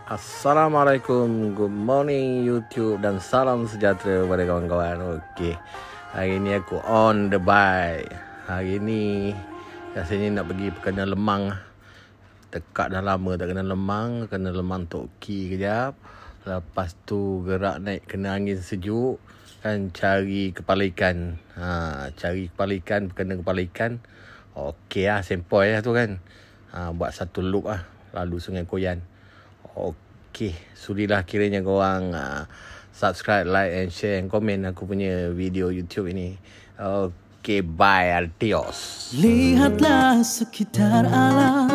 Assalamualaikum, good morning YouTube dan salam sejahtera kepada kawan-kawan. Okey, hari ni aku on the bike. Hari ni rasanya nak pergi kena Lemang. Dekat dah lama tak kena Lemang. Kena Lemang Toki kejap. Lepas tu gerak naik kena angin sejuk. Kan cari kepala ikan. Cari kepala ikan, kena kepala ikan. Okey lah, sempoi lah tu kan. Buat satu loop lah lalu Sungai Koyan. Okey, sudilah kiranya korang subscribe, like and share and komen aku punya video YouTube ini. Okey, bye, adios. Lihatlah sekitar alam,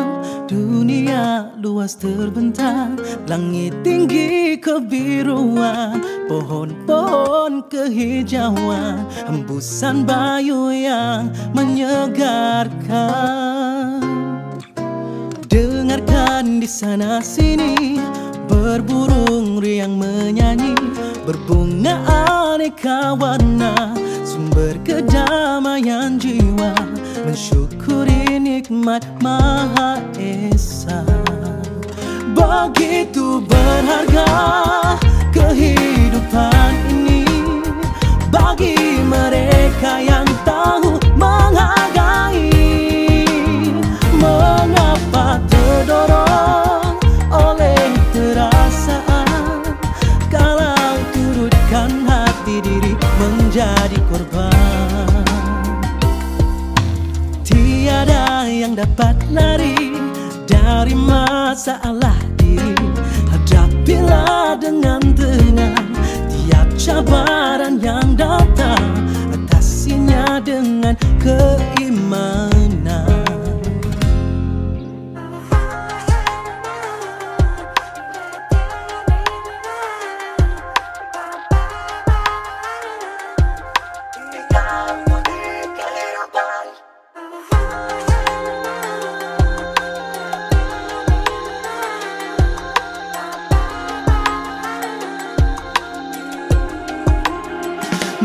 dunia luas terbentang, langit tinggi kebiruan, pohon-pohon kehijauan, hembusan bayu yang menyegarkan. Dengarkan di sana sini, berburung riang menyanyi, berbunga aneka warna, sumber kedamaian jiwa, mensyukuri nikmat Maha Esa. Begitu berharga kehidupan ini bagi mereka yang tahu menghargai. Mengapa terdorong oleh perasaan, kalau turutkan hati diri menjadi korban. Tiada yang dapat lari dari masalah diri. Hadapilah dengan tenang tiap cabaran yang datang, atasinya dengan keimanan.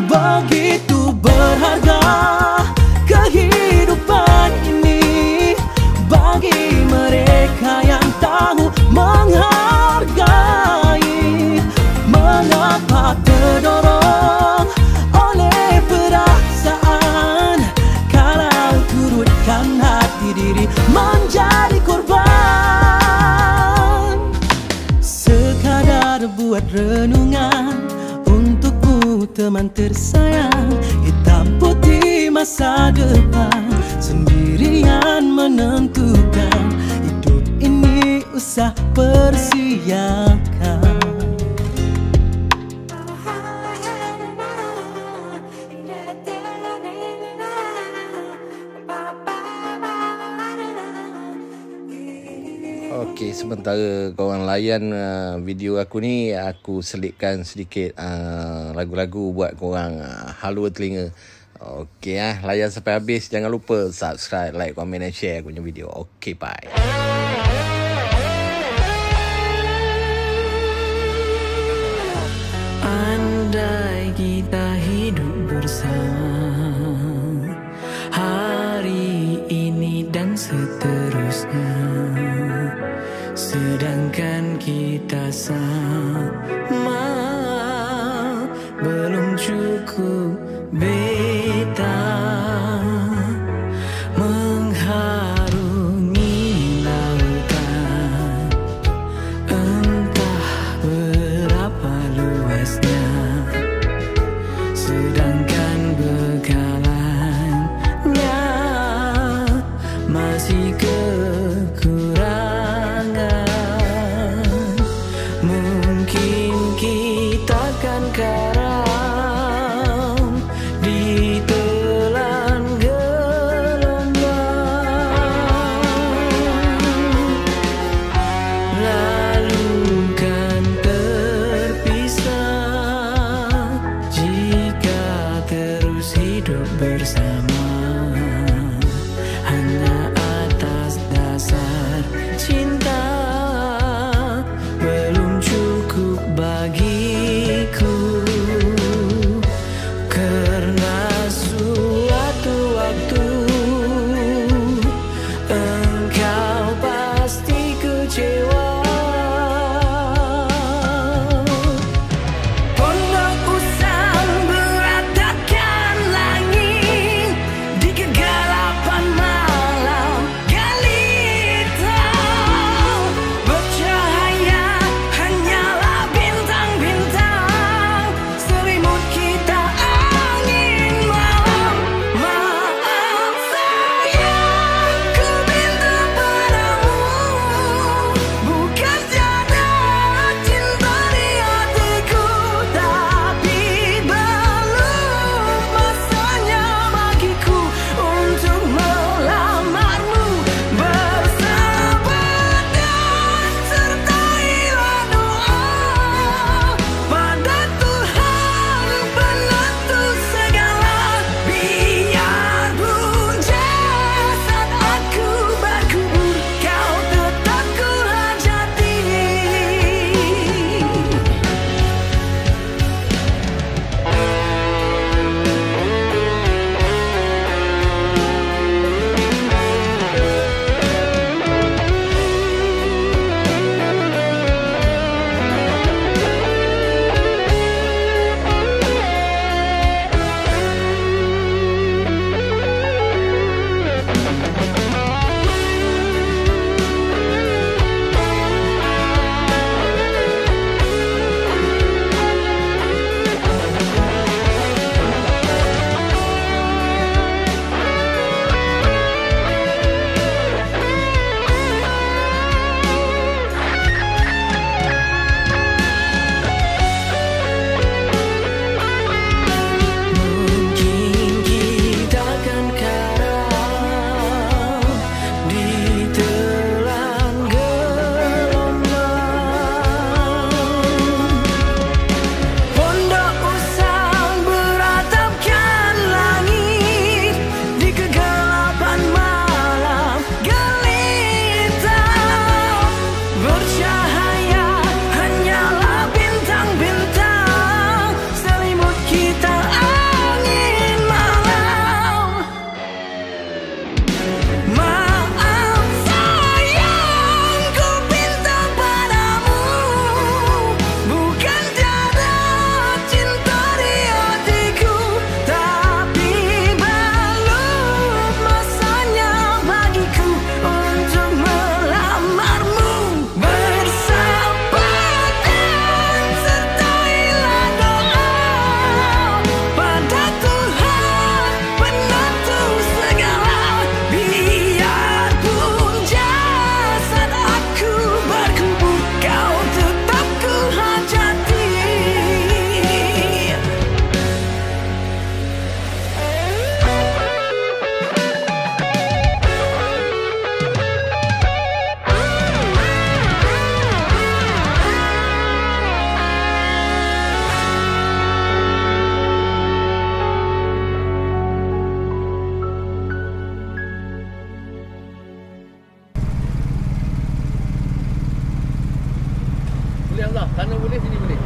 Begitu berharga kehidupan ini bagi mereka yang tahu menghargai. Mengapa terdorong oleh perasaan, kalau turutkan hati diri menjadi korban. Sekadar buat renungan untukmu teman tersayang, hitam putih masa depan, sendirian menentukan, hidup ini usah persiakan. Okey, sementara korang layan video aku ni, aku selitkan sedikit lagu-lagu buat korang halua telinga. Okey, layan sampai habis. Jangan lupa subscribe, like, komen dan share aku punya video. Okey, bye. Andai kita hidup bersama hari ini dan seterusnya, sedangkan kita sama belum cukup beta mengharungi lautan, entah berapa luasnya, sedangkan bekalannya masih kekurangan. Mungkin kita kan karam ditelan gelombang, lalu kan terpisah jika terus hidup bersama, hanya atas dasar cinta belum cukup bagiku. Karena suatu waktu engkau pasti kecewa. sebelah. Sana boleh, sini boleh.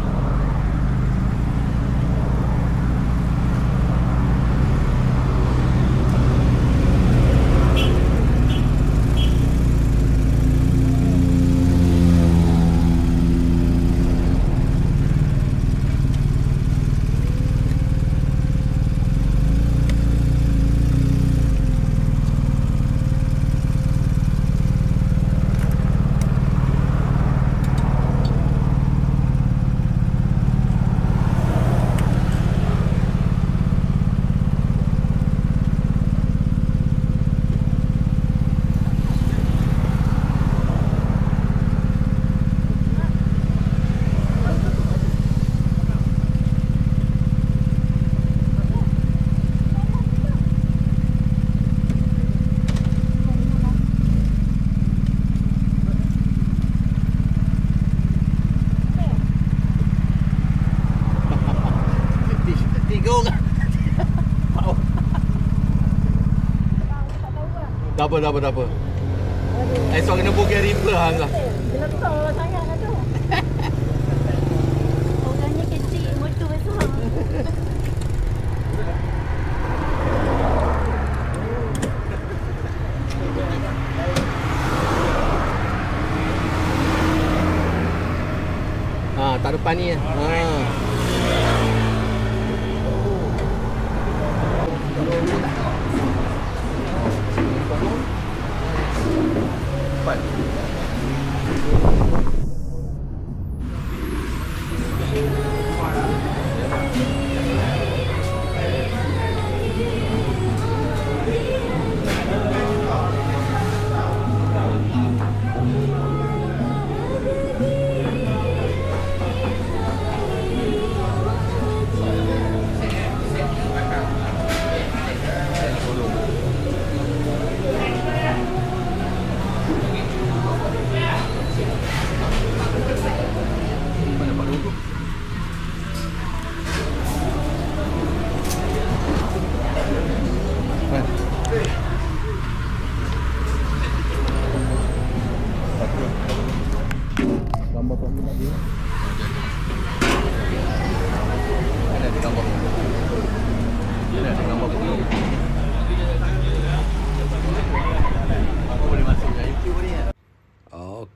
Tak apa. Esok kena book river hang lah. Gelap sangat kan tu. Orangnya kecil, motor besar. Tak depan ni.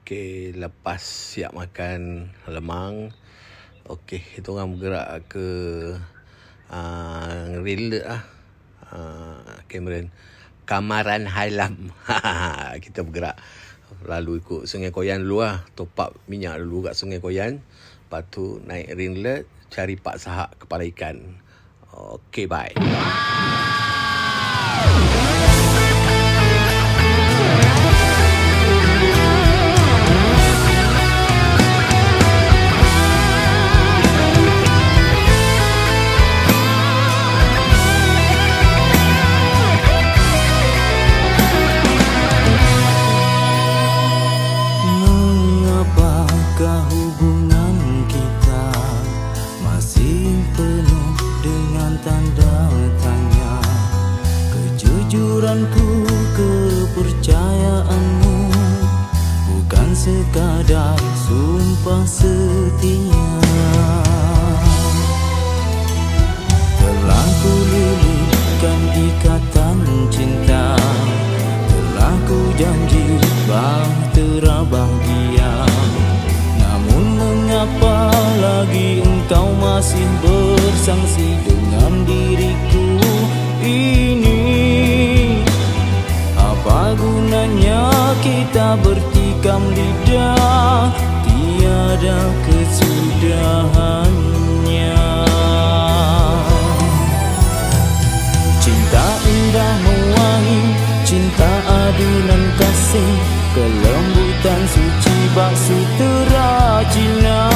Okey, lepas siap makan lemang, okey, kita orang bergerak ke Rinlet lah. Cameron Kamaran Highlam. Kita bergerak lalu ikut Sungai Koyan dulu lah. Top up minyak dulu kat Sungai Koyan. Lepas tu naik Rinlet, cari Pak Sahak kepala ikan. Okey, bye. Kepercayaanmu bukan sekadar sumpah setia. Telah kulilitkan ikatan cinta, telah ku janji bahtera bahagia. Namun mengapa lagi engkau masih bersangsi dengan diriku ini? Apa gunanya kita bertikam lidah, tiada kesudahannya. Cinta indah mewangi, cinta adunan kasih, kelembutan suci bak sutera Cina.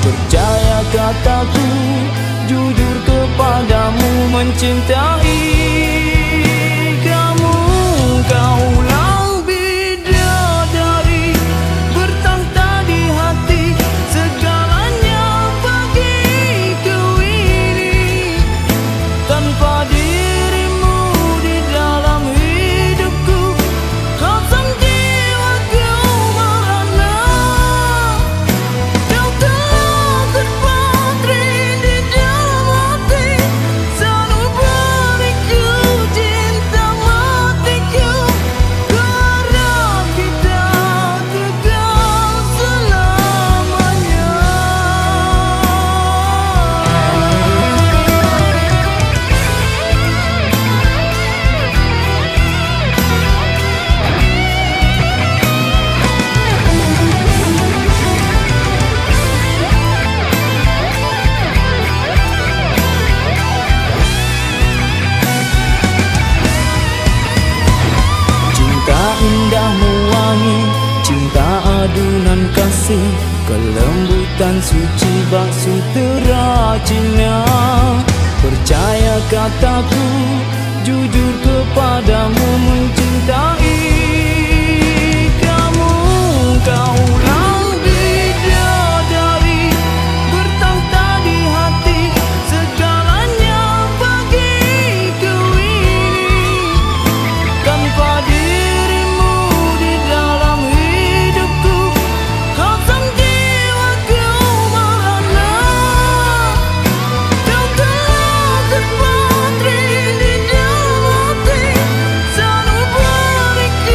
Percaya kataku, jujur kepadamu mencintai. Kaulah bidadari bertahta di hati, segalanya bagiku ini. Tanpa dirimu di dalam hidupku, rasam jiwaku merana. Kau kelembutan suci bak sutera Cina. Percaya kataku, jujur kepadamu mencintai kamu. Kaulah bidadari bertahta di hati, segalanya bagiku ini. Tanpa dirimu di dalam hidupku, kosong jiwaku merana. Kau telah terpatri di dalam hati, selalu berikan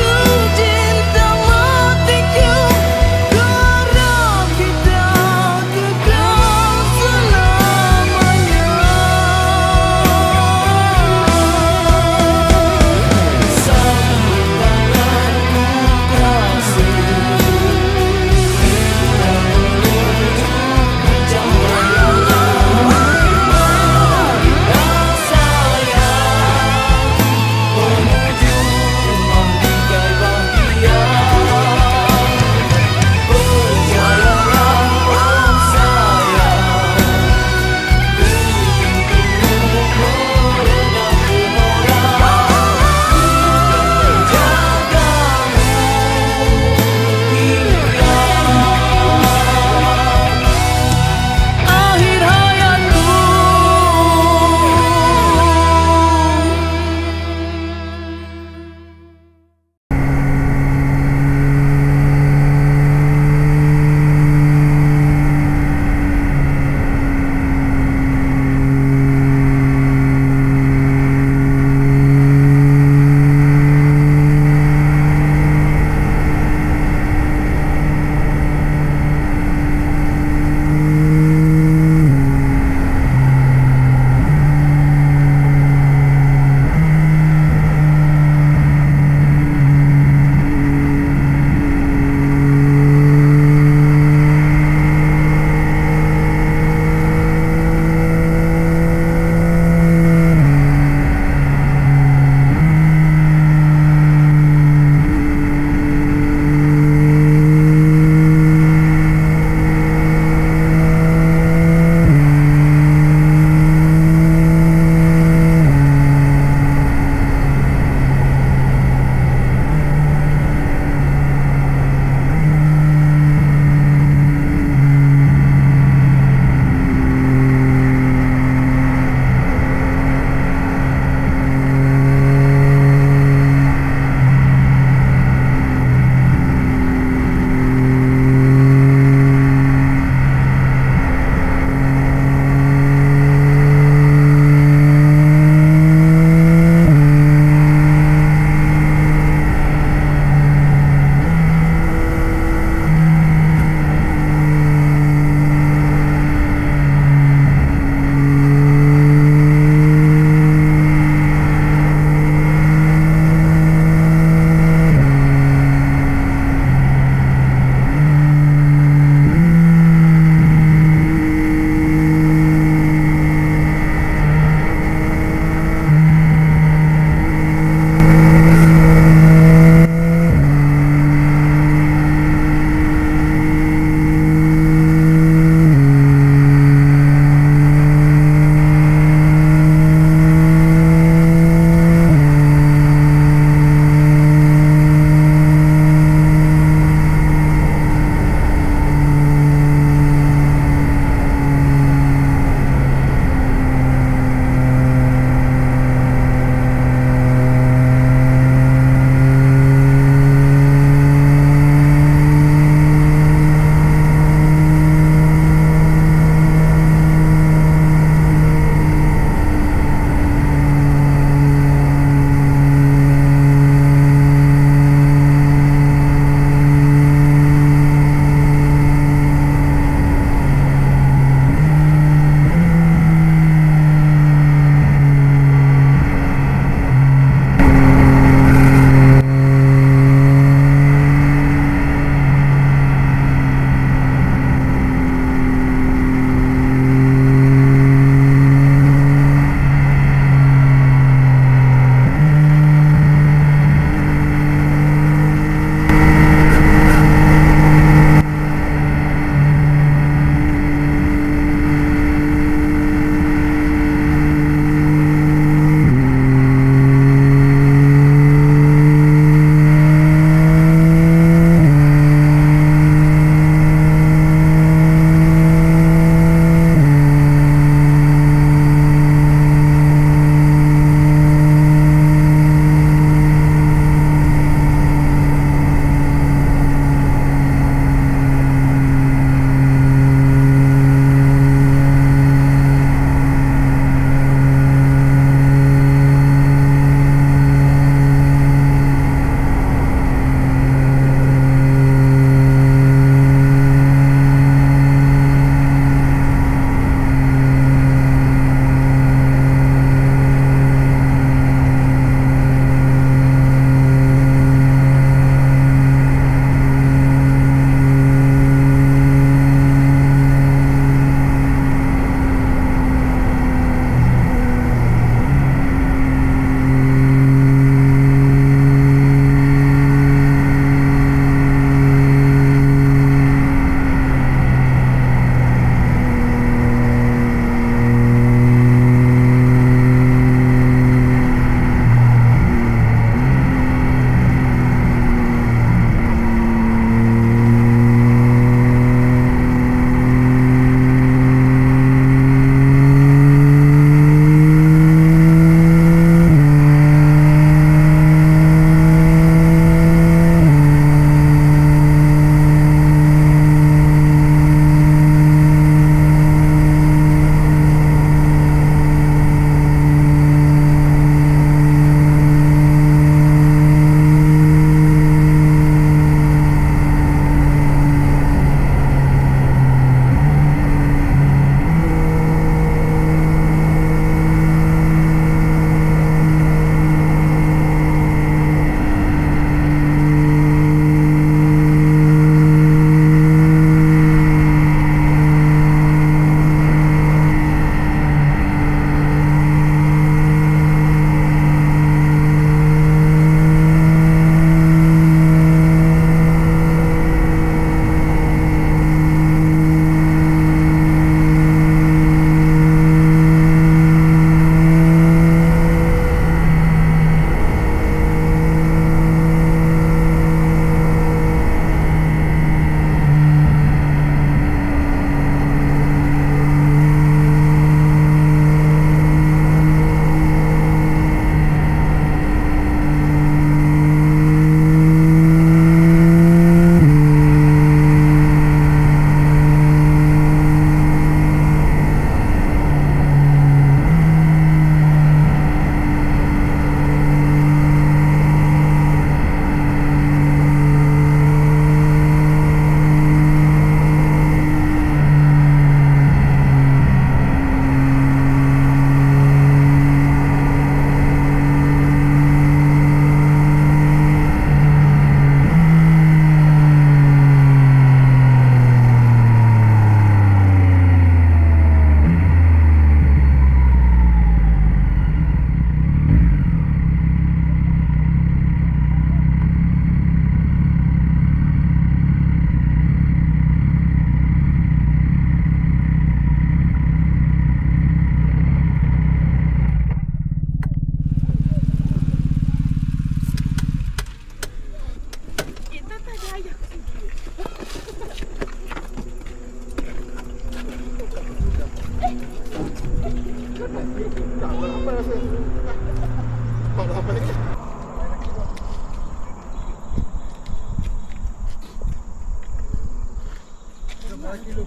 lagi lu.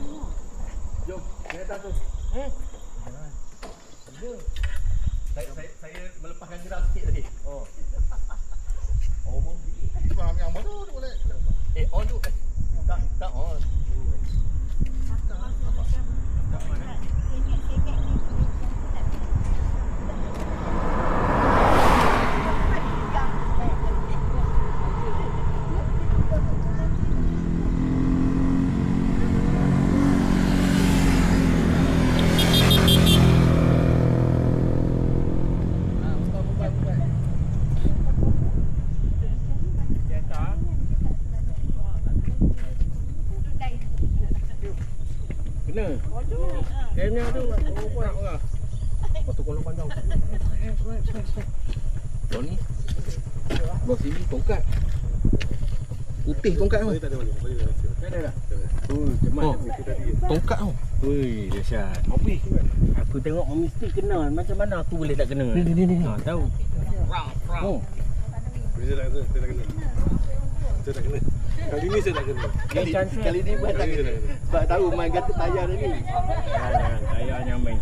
Jom, naik atas tu. Saya melepaskan gerak sikit tadi. Oh. Oh, mau pergi. Sebab ambil ambil tu boleh. On tu. Tak on. Kena. Remnya tu. Oh, kuat orang. Waktu kolong pandang. Oh ni. Bos sini tongkat. Putih tongkat tu. Tak ada boleh. Tak ada dah. Cemat. Tongkat tu. Ui, dahsyat. Mopi. Aku tengok mesti kena. Macam mana aku boleh tak kena? Ni. Ha, tahu. Oh. Saya tak kena. Saya tak kena. Kali ni saya tak kena. Kali ni buat tak kena. Sebab tahu main kata tayar tadi. Jangan, tayarnya main.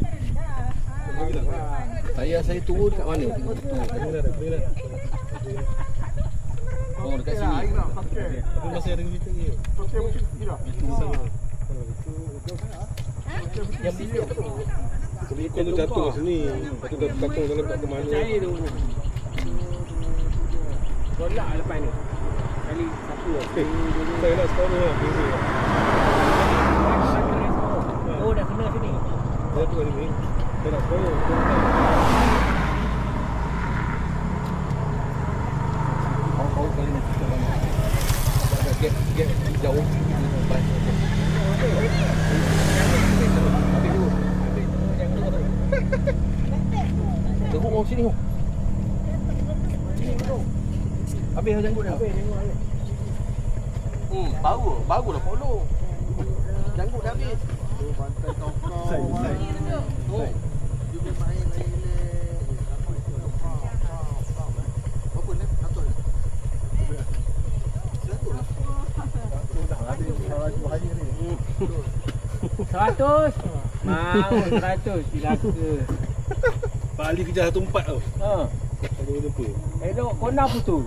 Tayar saya turun kat mana? Oh, dekat sini. Tapi masih ada cerita ni. Yang bilik tu. Kau tu jatuh kat sini. Lepas tu dah katung dalam tak ke mana. Cair tu. Tolak lepas ni. Kali satu. Saya nak sekolah lah. Oh, dah kena sini. Saya tu kali ni. Saya nak sekolah. Kau kali ni kita mana? Get jauh. Teruk sini. Habis janggut dah. Baru dah follow. Janggut dah habis. Pantai Tokau. Oh. Juga main apa ni? Atur. Seratus. Mau 100 silaka. Bali kejar 14 tau. Ha. Tak boleh lupa. Elok kona putus.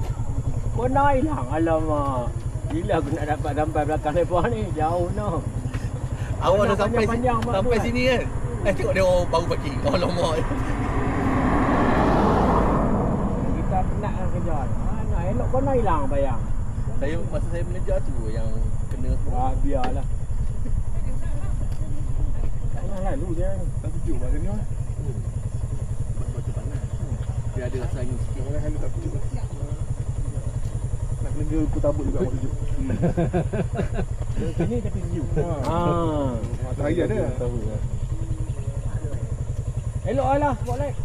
Kona hilang. Alamak. Bila aku nak dapat sampai belakang lepas ni? Jauh noh. Awak dah sampai panjang sampai sini kan? Tengok dia orang baru parking. Oh lama. Kita penat nak kejar. Mana elok kona hilang bayang. Masa saya mengejar tu yang kena Biarlah. Tak nak lalu dia ni. Tak sejuk macam ni. baca panas. Dia ada rasa angin sikit. Orang hanya tak sejuk. Nak kena aku tabut juga waktu sejuk. Sini tapi sejuk. Matahari ada. Elok lah spotlight.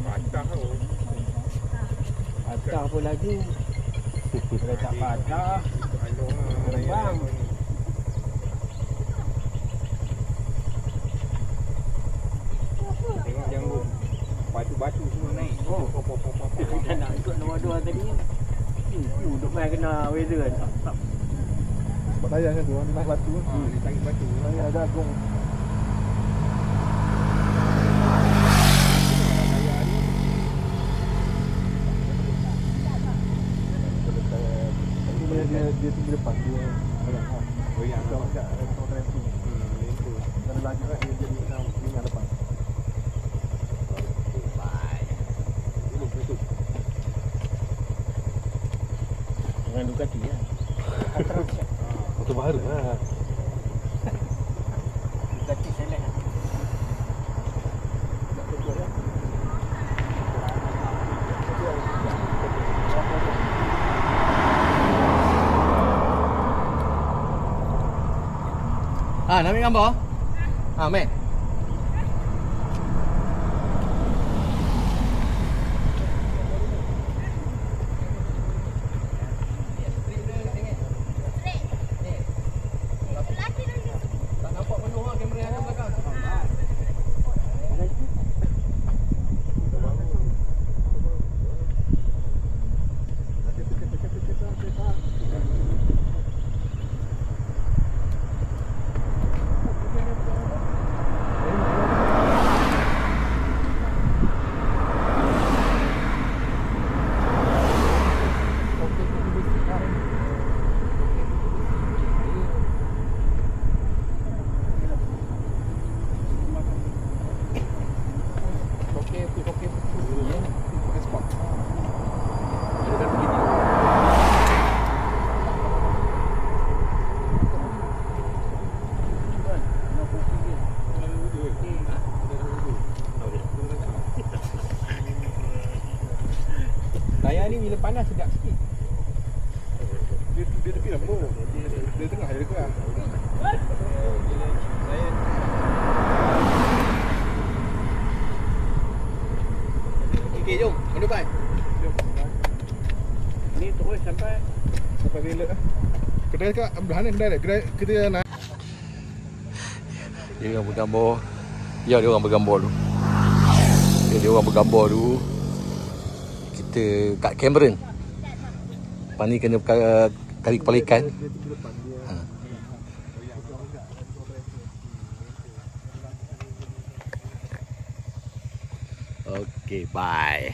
Patah tau. Patah pun laju. Kalau tak patah, terbang. Tengok janggut. Batu-batu semua naik. Oh, kita nak ikut nombor 2 tadi. Duk main kena weather kan. Sebab tayar kan tu, naik batu. Dia tarik batu. Tayar ada agung. Dia tinggi depan dia goyang kalau kat tramping. Dan laju kan dia jadi ringan depan. Dengan Ducati lah. Motor baru lah. Ducati select lah. Nak ambil gambar? Mek. Tak nampak penuh lah kamera yang ada belakang. panas sedap sikit. Dia tepi lampu. Dia tengah je dekat. Okey, jom. Mana baik? Ni terus sampai Bila kedai kat belah ni kedai kita nak. Dia orang bergambar. Ya, dia orang bergambar dulu. Dia orang bergambar dulu. Kita kat Cameron. Lepas ni kena kari kepala ikan. Okay, bye.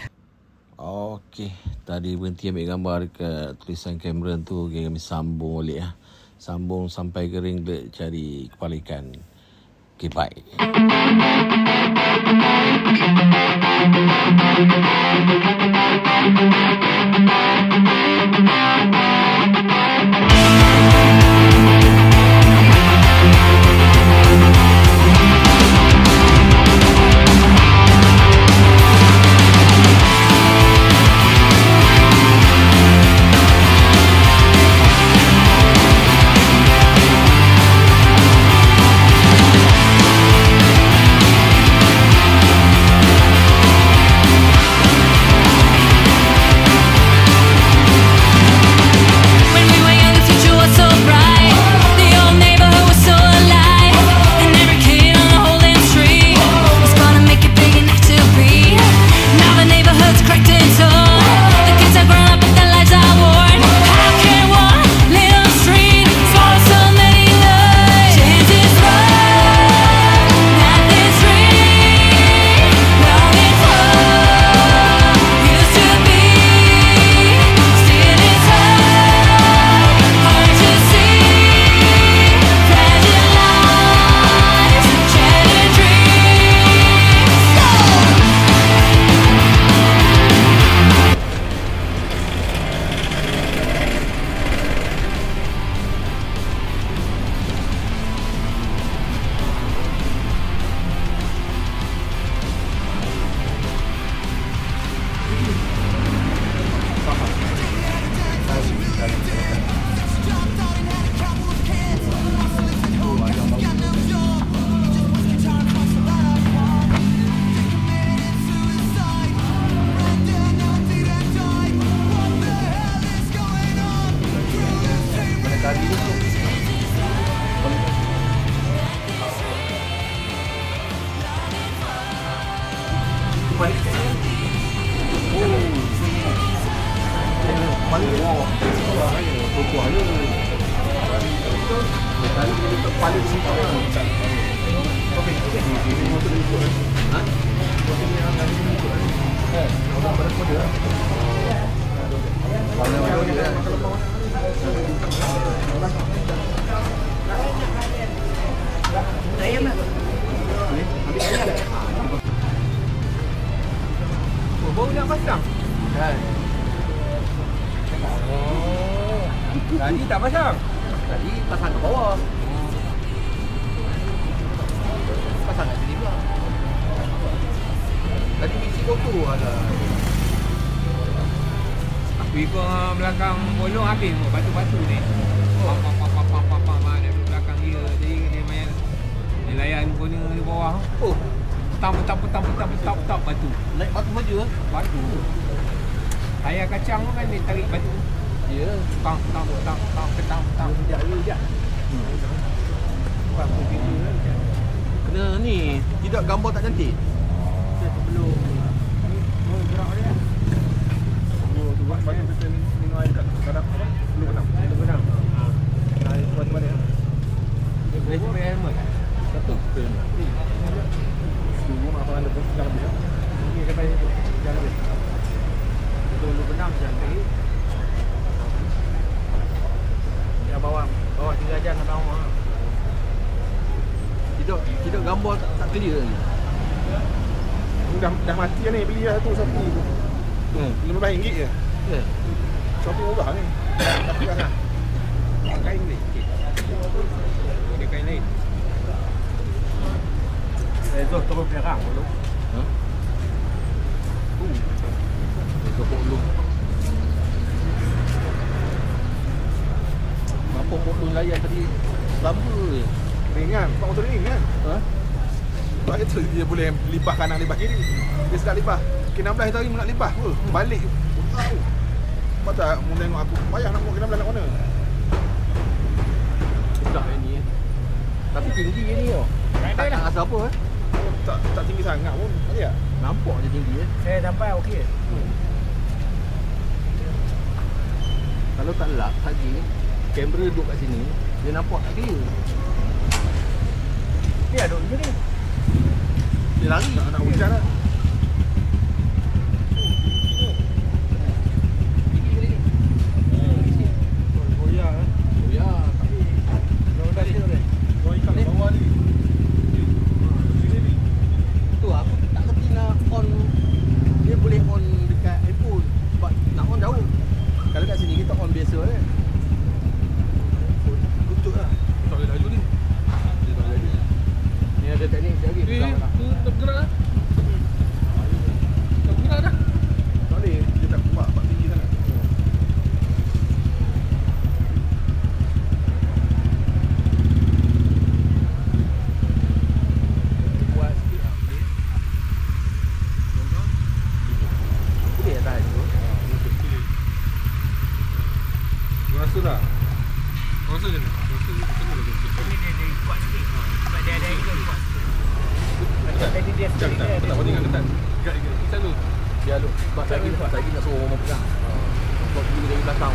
Okay, tadi berhenti ambil gambar dekat tulisan Cameron tu. Okay, kami sambung balik lah. Sambung sampai ke Ringlet cari kepala ikan. Okay, bye. Baru nak pasang? Kan. Oh. Tadi tak pasang? Tadi pasang ke bawah. Pasang kat sini pula. Tadi misi kotor ada. Aku belakang bolong habis batu-batu ni. Pam ada belakang dia. Jadi dia main dia layan punya di bawah. Oh. Petang batu. Naik batu maju ke? Batu. Ayah kacang kan dia tarik batu. Ya. Petang. Sekejap dulu je. Buat pintu kan. Kena ni, tidak gambar tak cantik. Sebelum gerak dia. Tu buat bagi kita minum air kat kadang apa? Belum benam. Air buat dia. Dia boleh pakai helmet. Satu. Tunggu apa anda pun jangan habis. Ini kata jangan habis. Dulu benam jangan. Dia bawa 3 jam sampai rumah. Tidak gambar tak clear ni. Dah mati ni, beli lah tu Shopee tu. RM15 je. Ya. Shopee murah ni. Tapi kan lah. Kain ni. Ini kain lain. Itu terus perang dulu. Ha? Itu pun lu. layan tadi lama je. Ringan, bukan motor ring kan? Ha? Sebab itu dia boleh libah kanan, libah kiri. Dia sedap libah. K16 hari nak libah pun. Balik. Wow. Sebab tak mu tengok aku payah nak bawa K16 kat mana. Sedap ni. Tapi tinggi ni tau. Tak rasa apa Tak tinggi sangat pun. Ada tak? Nampak je tinggi Saya sampai okey. Kalau tak lap tadi, kamera duduk kat sini, dia nampak tak clear. Dia duduk sini. Dia lari. Nak hujan lah. Tinggi kali ni. Goyang kan? Oh ya, tapi dah dia dah. Kau ikat kat bawah ni. Sini ni. Tu aku tak kerti nak on. Dia boleh on dekat iPhone. Sebab nak on jauh. Kalau kat sini kita on biasa kan. Tutup lah. Tak boleh laju ni. Dia tak lagi. Ni ada teknik dia lagi. Pegang lah. Tu tergerak dah. Tergerak dah. Tak boleh. Dia tak kuat tinggi sangat. Kuat sikit lah. Boleh tak tahan tu? Kau rasa tak? Kau rasa macam mana? Kau rasa macam mana? Ini dia kuat sikit. Sebab dia ada angle kuat sikit. Tadi dia Sekejap, sikit tak boleh dengan ketat. Ikat. Selalu. Dia lu. Sebab lagi nak suruh orang pegang. Sebab dulu dari belakang.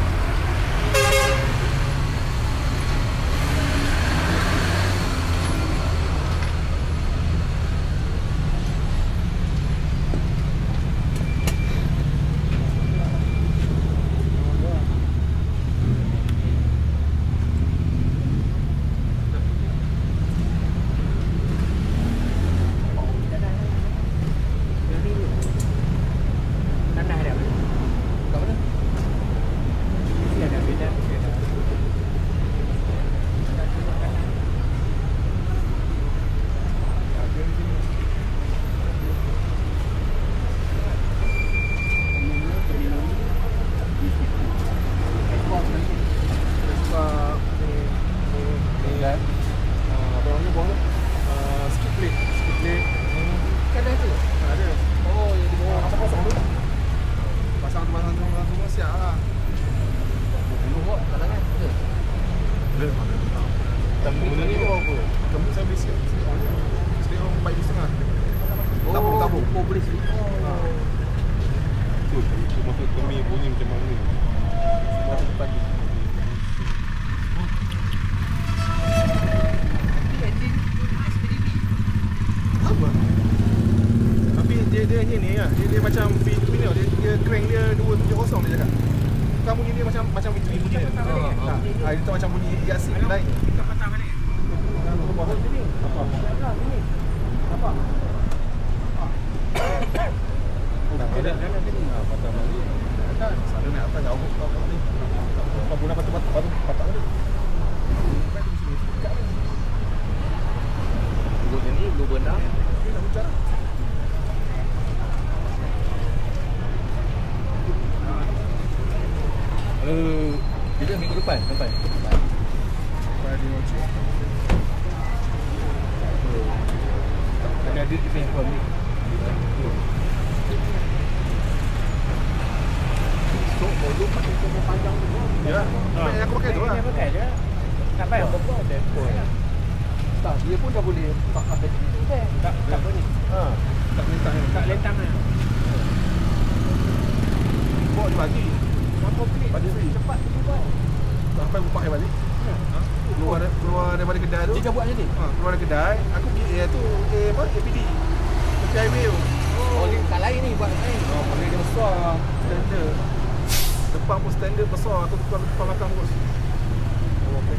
Tanah dia. Kat mana? Dia ada beda. Sebab ni Kan? apa namanya bawah tu? Skip plate. Kan ada tu? Ada. Oh, yang di bawah. Pasang tu. Pasang semua siap lah. Dulu buat kat tangan. Ada. Ada. Tembik ni tu apa? Kamu saya beli sikit. Sikit orang baik di setengah. Tabung. Oh, boleh sini. Tu motor kami bunyi macam mana ni? Masa pagi. Apa? Tapi dia ni lah. Dia macam V2 ni. Dia crank dia 270 dia cakap. Kamu ni dia macam V3 bunyi dia. Dia tak macam bunyi ERC ni lain. Kita patah balik. Apa? Ada patah balik. Sana nak apa jauh kau ni. Kau guna patah balik. Dulu ni belum benar. Dia nak hujan. Kita minggu depan sampai. Pada wajib. Ada di handphone ni. So, volume pakai panjang tu. Ya. Aku pakai tu lah. Dia pakai je. Tak payah berbual telefon. Tak, dia pun dah boleh pakai bateri tu kan. Tak apa ni. Tak minta ni. Tak lentang lah. Bawa dia bagi. Mampu pelik. Pada free. Cepat tu buat. Sampai aku pakai balik. Keluar daripada kedai tu. Dia dah buat macam ni. Keluar dari kedai, aku pergi tu APD. Tepi highway tu. Oh, dia kat lain ni buat kat lain. Pakai dia besar, standard. Depan pun standard besar, aku tukar depan belakang bos. Oh, okey.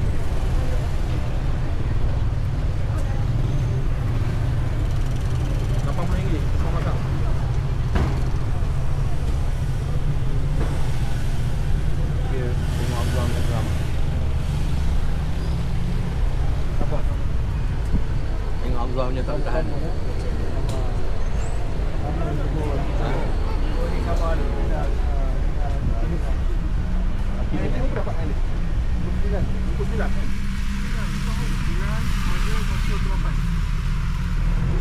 RM80 depan belakang. Dia tengok abang kat dalam. Apa? Tengok abang punya tak tahan. Ni sama ada. Ini berapa kali? Pukul 9.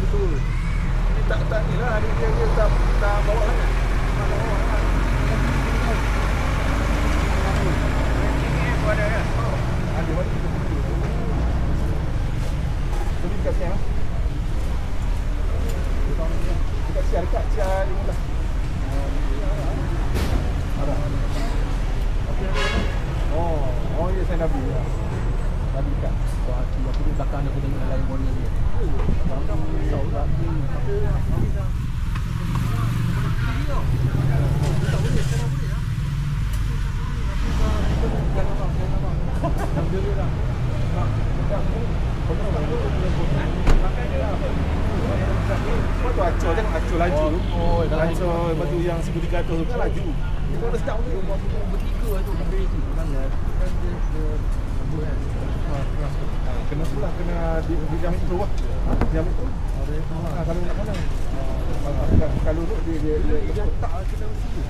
Betul. Ini tak ni lah. Dia tak bawa sangat. Tak bawa sangat. Ada kan? Ada balik kita pergi. Pergi dekat siang. Dekat siang, dekat siang 15. Ada. Oh ya, saya Nabi ya. Nabi dekat. Wah, aku di belakang aku tengok lain warrior dia. Risau lah. Acur laju. Acur batu yang 1,300 tu kan laju. Itu ada sedap tu. Bertiga tu sampai itu. Kan dia kena sulah, kena dijamin tu lah. Dijamin tu. Kalau nak mana? Kalau tu dia tak kena usia.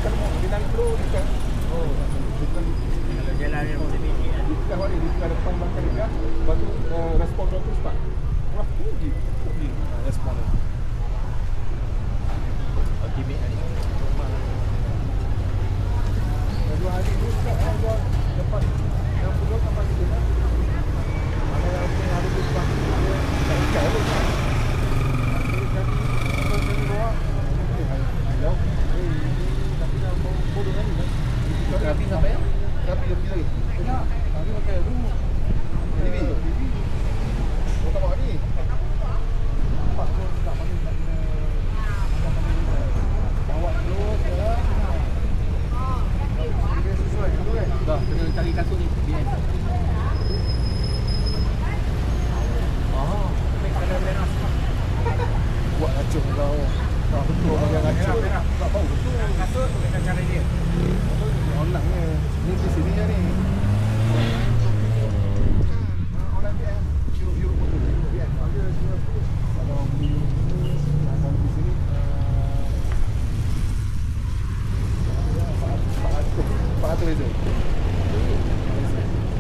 Kalau dia naik pro dekat. Oh, bukan jalan yang boleh ni. Dekat hari di depan belakang dia. Batu respon tu start. Wah, tinggi respon. Ultimate hari. Dua hari ni saya dapat 60 sampai 3. Ada yang ada di depan tak jauh kan. Jadi bawa jauh. Tapi dah bodoh kan ni. Tapi sampai ya? Tapi lebih lagi. Ya, tadi pakai rumah. TV. Kau tak bawa ni. Nampak tu tak pakai tak kena. Bawa terus ya. Sesuai tu kan? Dah, kena cari kasut ni. Biar. Kena merah. Buat acung kau. Tak betul orang acung. Tak tahu betul. Kasut tu kena cara dia. Orangnya ni di sini je ni. Orang dia you betul dia. Kalau beli di sini Pak Atul itu.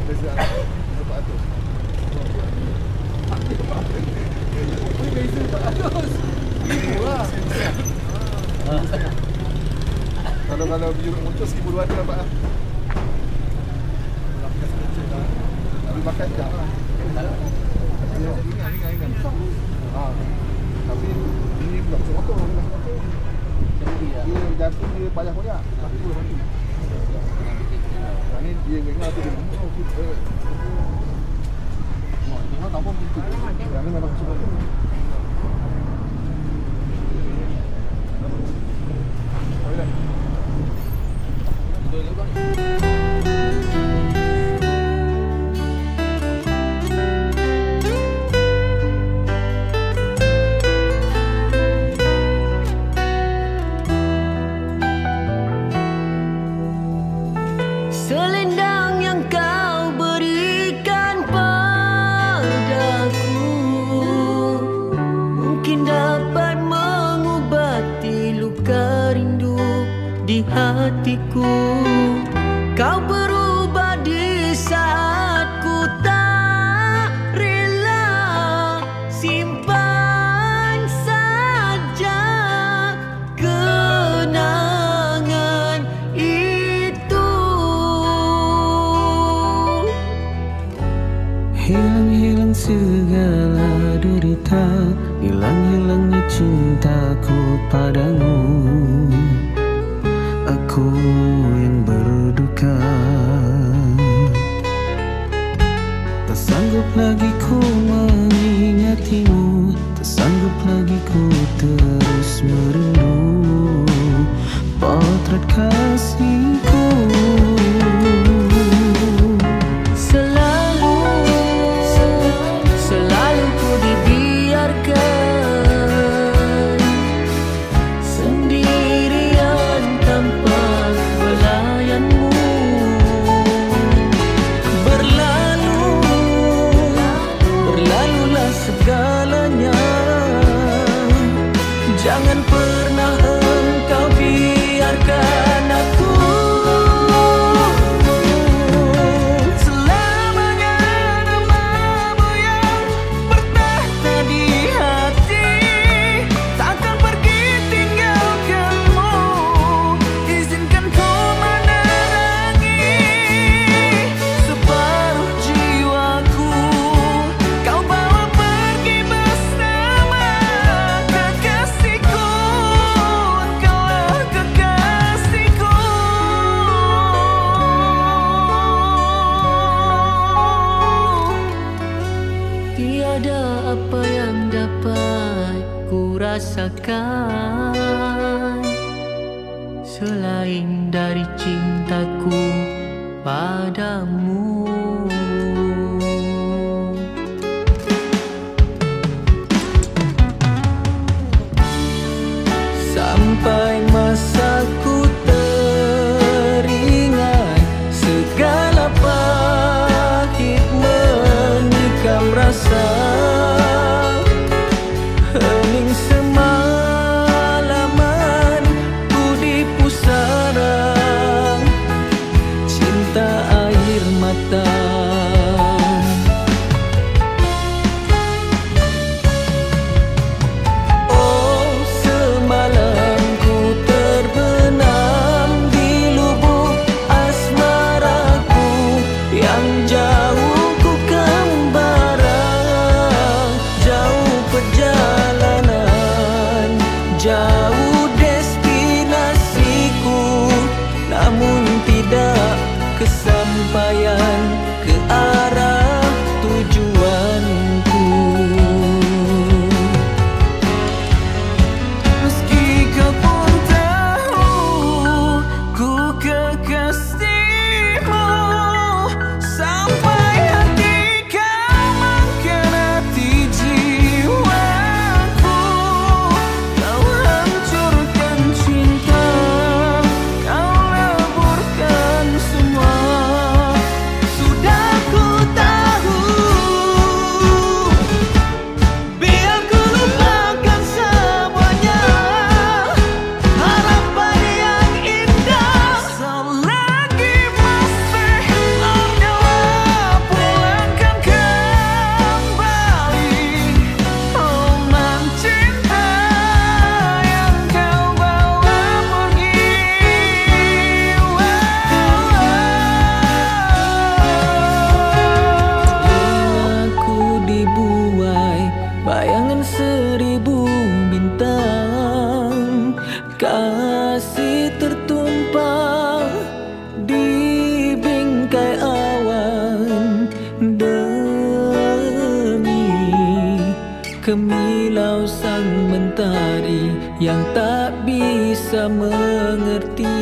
Beza Pak Atul. Ini beza Pak Atul. Murah. Kalau biru motor 1,200 dapat lah. Tapi makan sekejap lah. Ringan. Tapi ini bukan motor. Dia jantung dia payah banyak. Tapi boleh mati. Ini dia ingat tu dia memang tak pun pintu. Yang ni memang cuba tu. Boleh. Betul juga ni. Selendang yang kau berikan padaku mungkin dapat mengubati luka rindu di hatiku. Kau berubah di saat ku tak rela, simpan saja kenangan itu. Hilang-hilang segala derita, hilang-hilangnya cintaku padamu. Aku yang berduka, tak sanggup lagi ku mengingatimu, tak sanggup lagi ku terus merindu potret kasihku. Selalu ku dibiarkan sendirian tanpa belayanmu. Berlalu rasakan selain dari cintaku padamu. Sampai masaku teringat segala pahit menikam rasa. Hening semalaman ku di pusara cinta air mata. Oh, semalam ku terbenam di lubuk asmaraku yang jauh ku kembara. Jauh perjalanan, jauh destinasiku, namun tidak kesampaian ke arah tujuanku. Meski kau pun tahu ku kekasihmu, sampai hati kau mengkhianati jiwaku. Kau hancurkan cinta, kau leburkan semua. Sudah ku tahu, biar ku lupakan semuanya. Harapan yang indah selagi masih ada, pulangkan kembali roman cinta yang kau bawa pergi. Aku dibuai bayangan seribu bintang, kasih tertumpang di bingkai awan demi kemilau sang mentari yang tak bisa mengerti.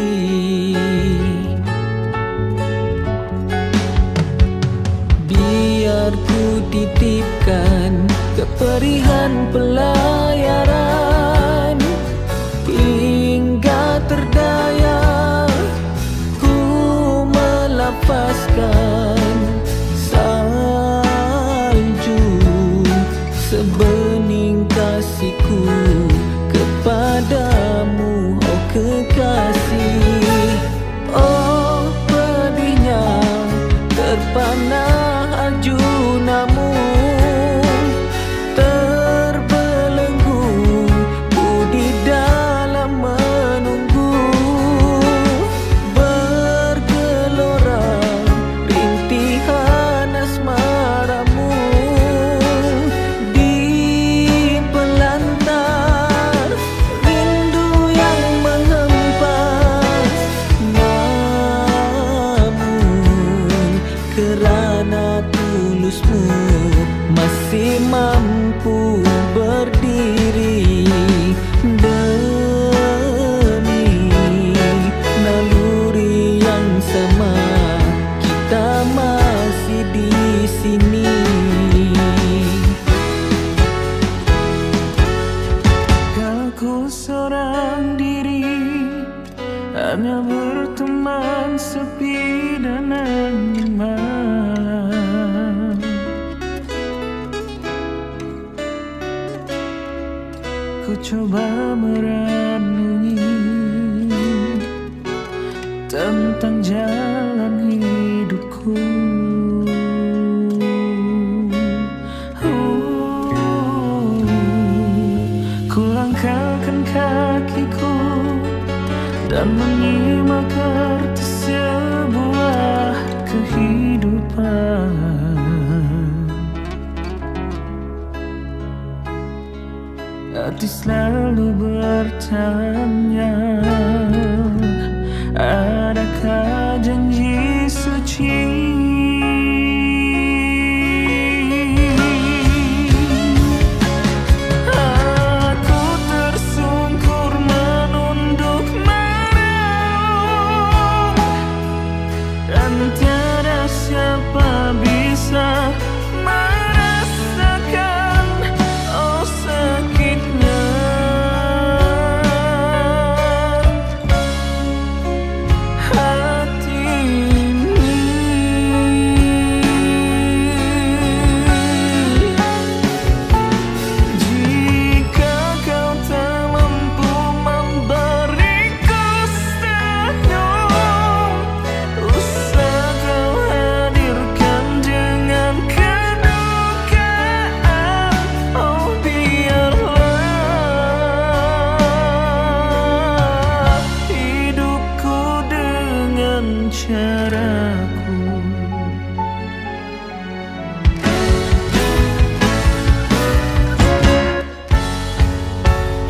Biar ku titipkan keperihan pelayaran hingga terdaya ku melafazkan salju sebening kasihku kepadamu, oh kekasih. Oh, pedihnya terpana ajunamu, terbelenggu ku di dalam menunggu. Bergelora rintihan asmaramu di pelantar rindu yang menghempas. Namun kerana tulusmu masih mampu berdiri demi naluri yang sama, kita masih di sini. Aku seorang diri, hanya berteman sepi dan malam. Ku coba merenungi tentang jalan hidupku. Ku langkahkan kakiku dan menyimak arti sebuah kehidupan. Hati selalu bertanya, adakah janji suci? Aku siapa bisa merasakan oh sakitnya hati ini. Jika kau tak mampu memberiku senyum, usah kau hadirkan dengan kedukaan. Oh biarlah hidupku dengan caraku.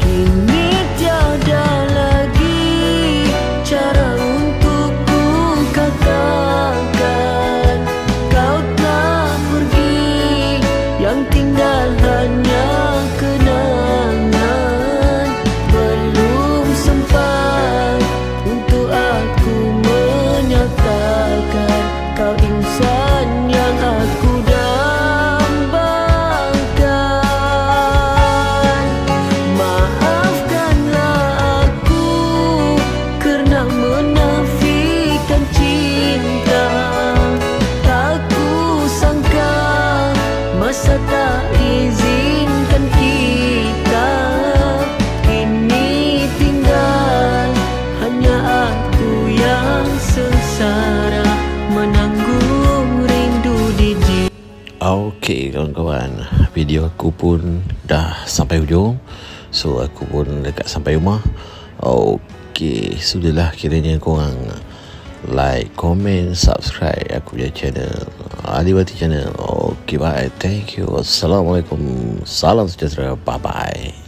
Kini tiada lagi cara untuk ku katakan kau telah pergi, yang tinggal hanya kenangan. Belum sempat untuk aku menyatakan kau insan yang aku dambakan. Maafkanlah aku kerana menafikan cinta. Tak kusangka masa tak izinkan kita. Kini tinggal hanya aku yang sengsara menanggung rindu di jiwa. Okey kawan-kawan, video aku pun dah sampai hujung. So aku pun dekat sampai rumah. Okey, sudahlah kiranya korang like, komen, subscribe aku punya channel Adibati Channel. Okey, bye. Thank you. Assalamualaikum. Salam sejahtera. Bye bye.